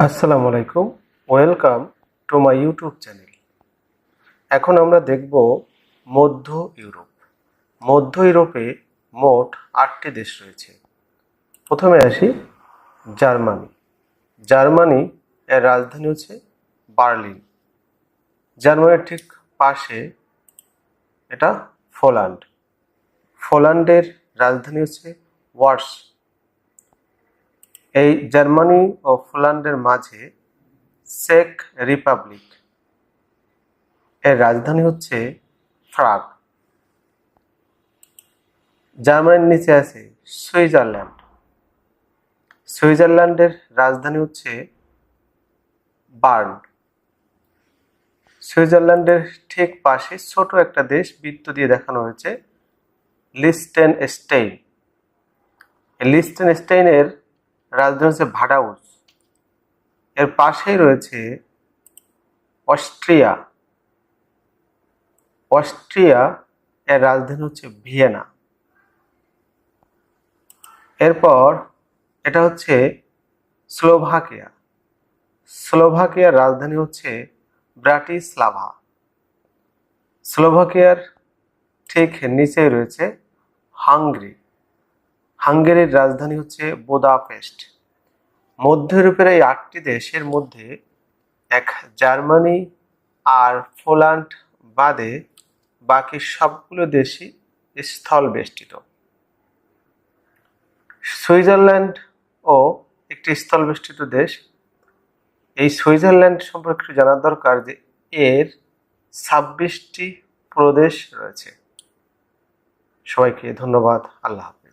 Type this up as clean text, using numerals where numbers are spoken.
আসসালামু আলাইকুম, welcome to my YouTube channel. এখন আমরা দেখব মধ্য ইউরোপ। মধ্য ইউরোপে মোট 8টি দেশ রয়েছে। প্রথমে আসি জার্মানি। জার্মানি এর রাজধানী হচ্ছে বার্লিন। জার্মানির ঠিক পাশে এটা পোল্যান্ড। পোল্যান্ডের রাজধানী হচ্ছে ওয়ার্স। এই জার্মানি ও পোল্যান্ডের মাঝে চেক রিপাবলিক, এর রাজধানী হচ্ছে প্রাগ। জার্মানির নিচে আছে সুইজারল্যান্ড। সুইজারল্যান্ডের রাজধানী হচ্ছে বার্ন। সুইজারল্যান্ডের ঠিক পাশে ছোট একটা দেশ বৃত্ত দিয়ে দেখানো হয়েছে, লিস্টেনস্টেইন। লিস্টেনস্টেইনের রাজধানী হচ্ছে ভাডাউস। এর পাশেই রয়েছে অস্ট্রিয়া। অস্ট্রিয়া এর রাজধানী হচ্ছে ভিয়েনা। এরপর এটা হচ্ছে স্লোভাকিয়া। স্লোভাকিয়ার রাজধানী হচ্ছে ব্রাটিস্লাভা। স্লোভাকিয়ার ঠিক নিচেই রয়েছে হাঙ্গেরি। হাঙ্গেরির রাজধানী হচ্ছে বুদাপেস্ট। মধ্য ইউরোপের এই 8টি দেশের মধ্যে জার্মানি আর পোল্যান্ড বাদে বাকি সবগুলো দেশই স্থল বেষ্টিত। সুইজারল্যান্ড ও একটি স্থল বেষ্টিত দেশ। এই সুইজারল্যান্ড সম্পর্কে একটু জানার দরকার যে এর 26টি প্রদেশ রয়েছে। সবাইকে ধন্যবাদ। আল্লাহ হাফেজ।